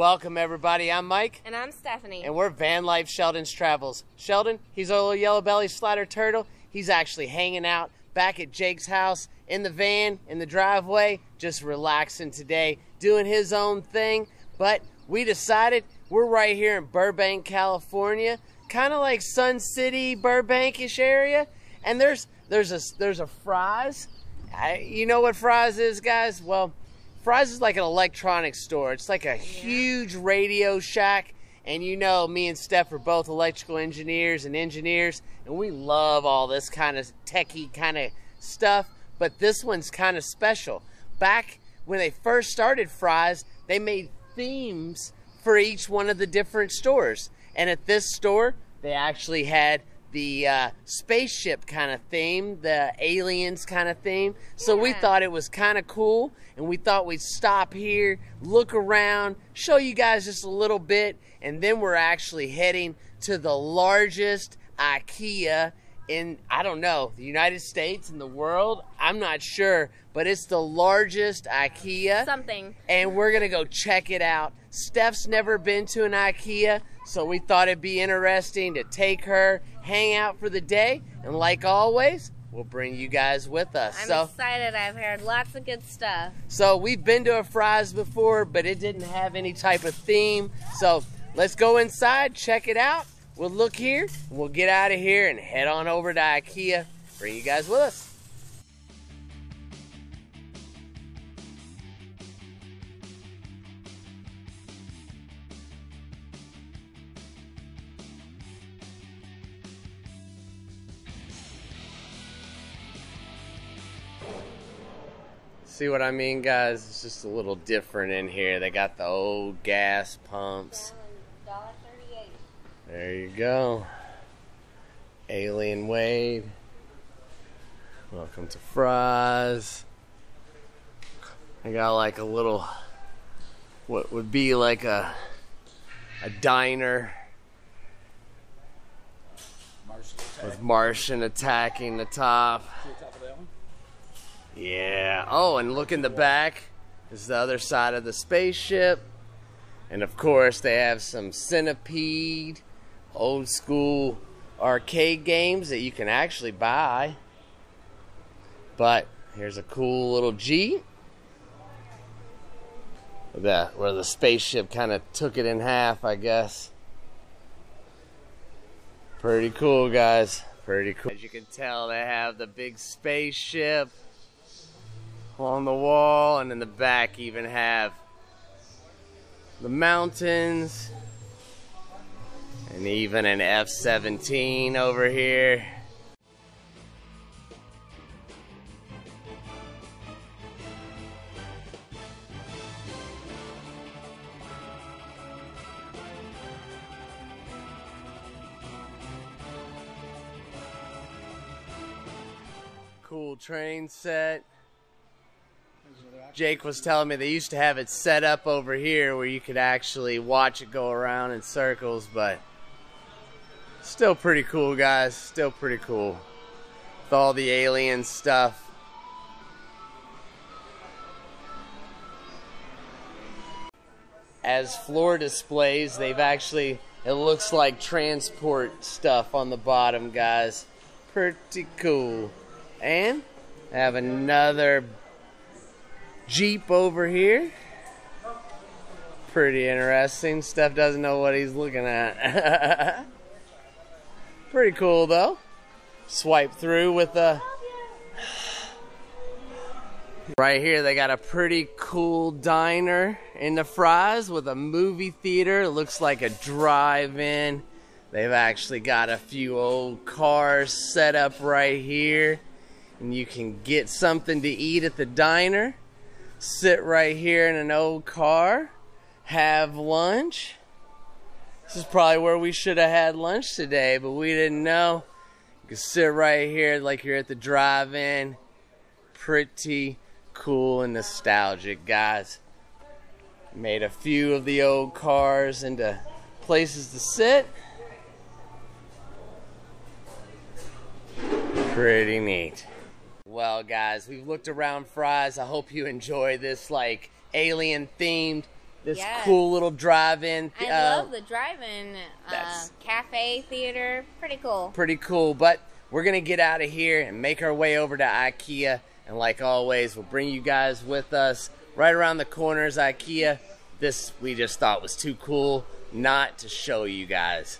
Welcome everybody, I'm Mike. And I'm Stephanie. And we're Van Life Sheldon's Travels. Sheldon, he's a little yellow belly slider turtle. He's actually hanging out back at Jake's house in the van, in the driveway, just relaxing today, doing his own thing. But we decided we're right here in Burbank, California, kind of like Sun City, Burbank-ish area. And there's a Fry's. You know what Fry's is, guys? Well, Fry's is like an electronics store. It's like a huge Radio Shack. And you know, me and Steph are both electrical engineers, and we love all this kind of techie kind of stuff. But this one's kind of special. Back when they first started Fry's, they made themes for each one of the different stores. And at this store, they actually had the spaceship kind of theme, the aliens kind of theme. So we thought it was kind of cool, and we thought we'd stop here, look around, show you guys just a little bit, and then we're actually heading to the largest Ikea in, I don't know, the United States, in the world. I'm not sure, but it's the largest Ikea. Something. And we're gonna go check it out. Steph's never been to an Ikea, so we thought it'd be interesting to take her, hang out for the day, and like always, we'll bring you guys with us. I'm excited. I've heard lots of good stuff. So we've been to a Fry's before, but it didn't have any type of theme. So let's go inside, check it out. We'll look here, and we'll get out of here and head on over to Ikea. Bring you guys with us. See what I mean, guys? It's just a little different in here. They got the old gas pumps. $1.38. There you go. Alien Wade. Welcome to Fry's. I got like a little, what would be like a diner with Martian attacking the top. Yeah. Oh, and look in the back. This is the other side of the spaceship. And of course, they have some Centipede, old school arcade games that you can actually buy. But here's a cool little Jeep. Where the spaceship kind of took it in half, I guess. Pretty cool, guys. Pretty cool. As you can tell, they have the big spaceship on the wall, and in the back even have the mountains, and even an F-17 over here. Cool train set. Jake was telling me they used to have it set up over here where you could actually watch it go around in circles, but still pretty cool, guys. Still pretty cool with all the alien stuff. As floor displays, they've actually, it looks like transport stuff on the bottom, guys. Pretty cool. And I have another Jeep over here. Pretty interesting. Steph doesn't know what he's looking at. Pretty cool though. Swipe through with a... Right here they got a pretty cool diner in the Fry's with a movie theater. It looks like a drive-in. They've actually got a few old cars set up right here. And you can get something to eat at the diner. Sit right here in an old car, have lunch. This is probably where we should have had lunch today, but we didn't know. You can sit right here like you're at the drive-in. Pretty cool and nostalgic, guys. Made a few of the old cars into places to sit. Pretty neat. Well, guys, we've looked around Fry's. I hope you enjoy this like alien themed this Yes. cool little drive-in. I love the drive-in cafe theater. Pretty cool. Pretty cool, but we're going to get out of here and make our way over to Ikea. And like always, we'll bring you guys with us. Right around the corner is Ikea. This we just thought was too cool not to show you guys.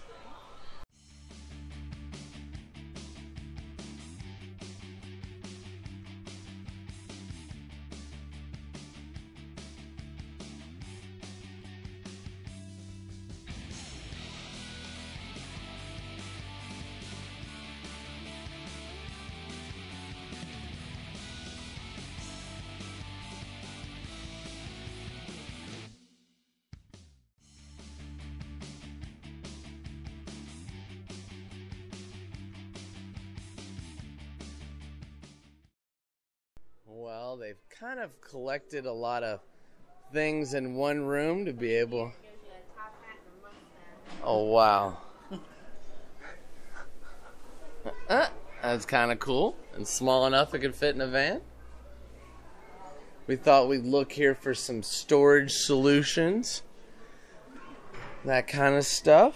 Well, they've kind of collected a lot of things in one room to be able... Oh, wow. That's kind of cool and small enough it could fit in a van. We thought we'd look here for some storage solutions. That kind of stuff.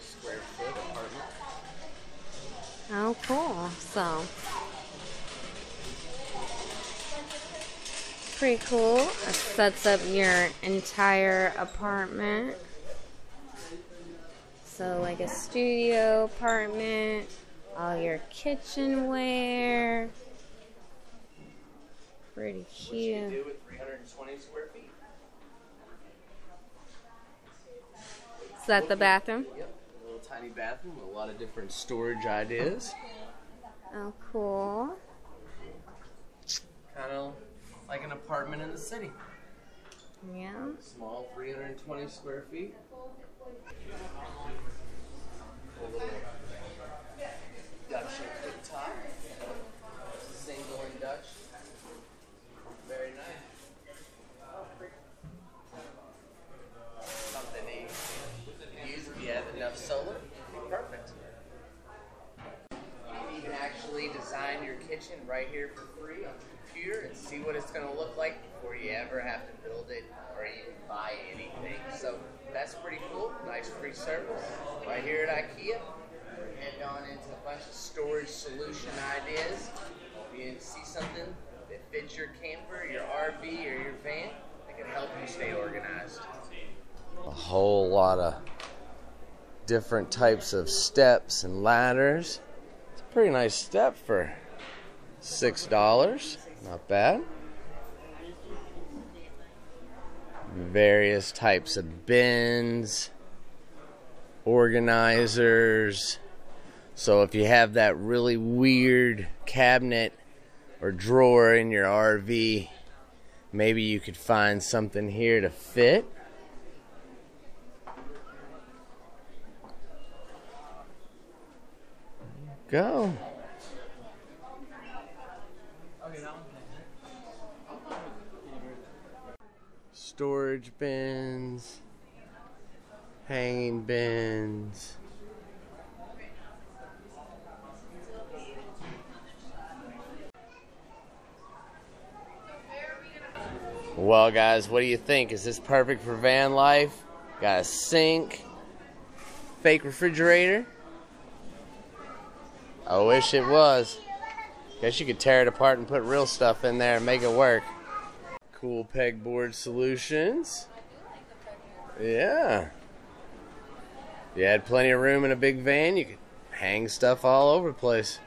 Square foot apartment. Oh, cool. So, pretty cool. It sets up your entire apartment. So, like a studio apartment, all your kitchenware. Pretty cute. What you can do with 320 square feet. Is that the bathroom? Yep. A little tiny bathroom with a lot of different storage ideas. Oh, cool. Kind of like an apartment in the city. Yeah. Small, 320 square feet. A little induction cooktop. Single induction. Very nice. Something to use if you have enough solar. Perfect. You can actually design your kitchen right here for free on the computer and see what it's going to look like before you ever have to build it or even buy anything. So that's pretty cool. Nice free service right here at Ikea. We're heading on into a bunch of storage solution ideas. If you see something that fits your camper, your RV, or your van, that can help you stay organized. A whole lot of different types of steps and ladders. It's a pretty nice step for $6. Not bad. Various types of bins, organizers. So if you have that really weird cabinet or drawer in your RV, maybe you could find something here to fit. Go. Storage bins, hanging bins. Well, guys, what do you think? Is this perfect for van life? Got a sink, fake refrigerator. I wish it was. Guess you could tear it apart and put real stuff in there and make it work. Cool pegboard solutions. Yeah. If you had plenty of room in a big van, you could hang stuff all over the place.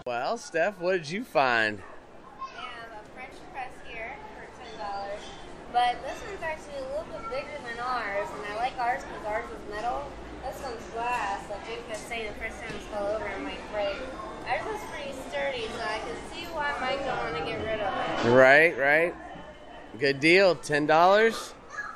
Well, Steph, what did you find? I have a French press here for $10, but this one's actually a little bit bigger than ours, and I like ours because ours is metal. This one's glass, like Jake was saying, the first time it fell over it might break. Ours is pretty sturdy, so I can see why Mike don't want to get rid of it. Right, right. Good deal, $10.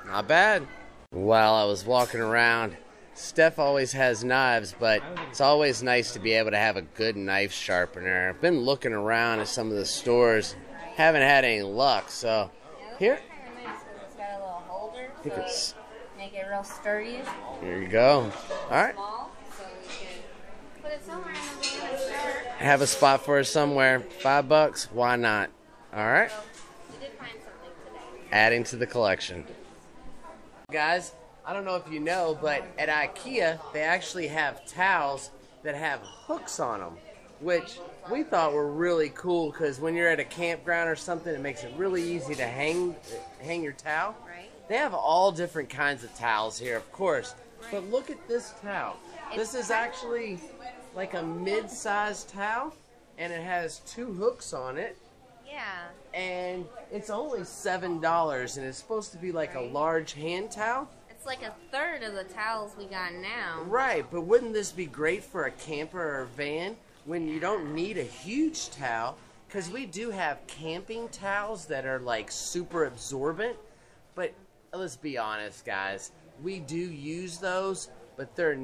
Not bad. While I was walking around, Steph always has knives, but it's always nice to be able to have a good knife sharpener. I've been looking around at some of the stores, haven't had any luck, so here. Kind of nice because it's got a little holder, I think it's, make it real sturdy. here you go. All right. Small, so we can put it somewhere in the van and store. Have a spot for us somewhere. $5, why not? All right. We did find something today. Adding to the collection. Guys, I don't know if you know, but at Ikea, they actually have towels that have hooks on them, which we thought were really cool because when you're at a campground or something, it makes it really easy to hang your towel. Right. They have all different kinds of towels here, of course, but look at this towel. This is actually like a mid-sized towel, and it has 2 hooks on it. Yeah. And it's only $7, and it's supposed to be like a large hand towel. It's like a third of the towels we got now. Right, but wouldn't this be great for a camper or a van when you don't need a huge towel? Because we do have camping towels that are like super absorbent, but let's be honest, guys, we do use those, but they're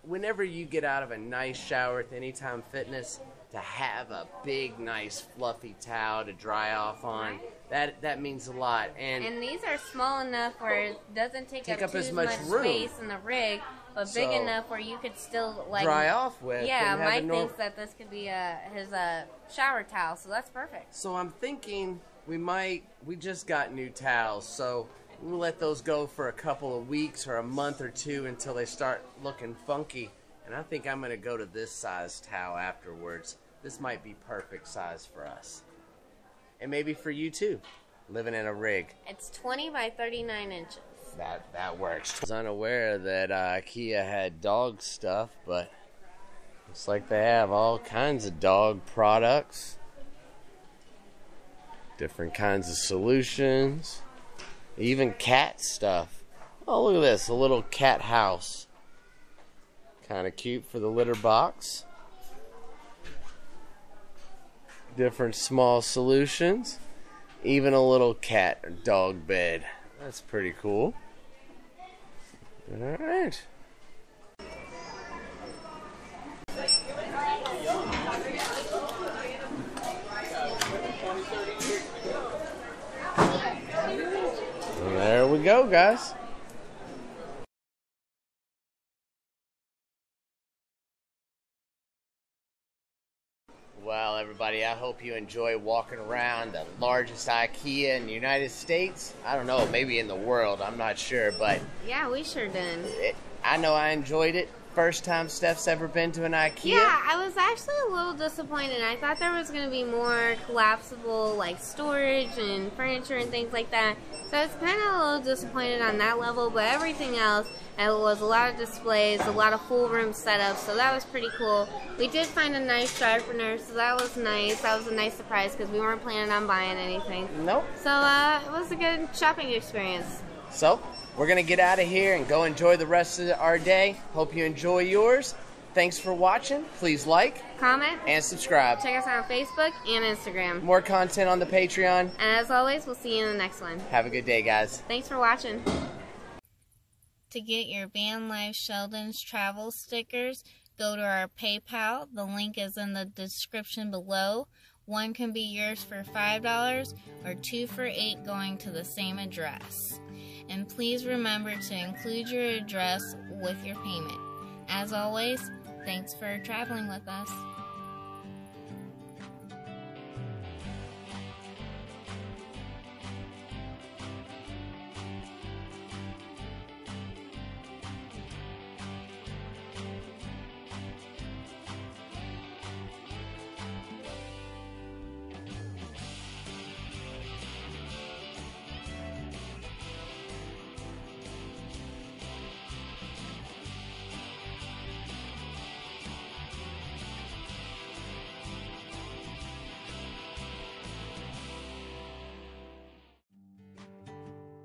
whenever you get out of a nice shower at Anytime Fitness, to have a big, nice, fluffy towel to dry off on, that means a lot. And these are small enough where it doesn't take up as too much room. space in the rig, but big So, enough where you could still like dry off with. Yeah, and have Mike a thinks that this could be his shower towel, so that's perfect. So I'm thinking we just got new towels, so we'll let those go for a couple of weeks or a month or 2 until they start looking funky. And I think I'm going to go to this size towel afterwards. This might be perfect size for us. And maybe for you too, living in a rig. It's 20 by 39 inches. That works. I was unaware that Ikea had dog stuff, but looks like they have all kinds of dog products. Different kinds of solutions. Even cat stuff. Oh, look at this, a little cat house. Kind of cute for the litter box. Different small solutions. Even a little cat or dog bed. That's pretty cool. Alright. There we go, guys. Well, everybody, I hope you enjoy walking around the largest IKEA in the United States. I don't know, maybe in the world, I'm not sure, but Yeah, we sure did. I know I enjoyed it. First time Steph's ever been to an IKEA. Yeah, I was actually a little disappointed. I thought there was going to be more collapsible, like, storage and furniture and things like that. So I was kind of a little disappointed on that level, but everything else, it was a lot of displays, a lot of full room setups, so that was pretty cool. We did find a nice sharpener, so that was nice. That was a nice surprise because we weren't planning on buying anything. Nope. So it was a good shopping experience. So, we're going to get out of here and go enjoy the rest of our day. Hope you enjoy yours. Thanks for watching. Please like, comment, and subscribe. Check us out on Facebook and Instagram. More content on the Patreon. And as always, we'll see you in the next one. Have a good day, guys. Thanks for watching. To get your Van Life Sheldon's travel stickers, go to our PayPal. The link is in the description below. One can be yours for $5 or 2 for $8 going to the same address. And please remember to include your address with your payment. As always, thanks for traveling with us.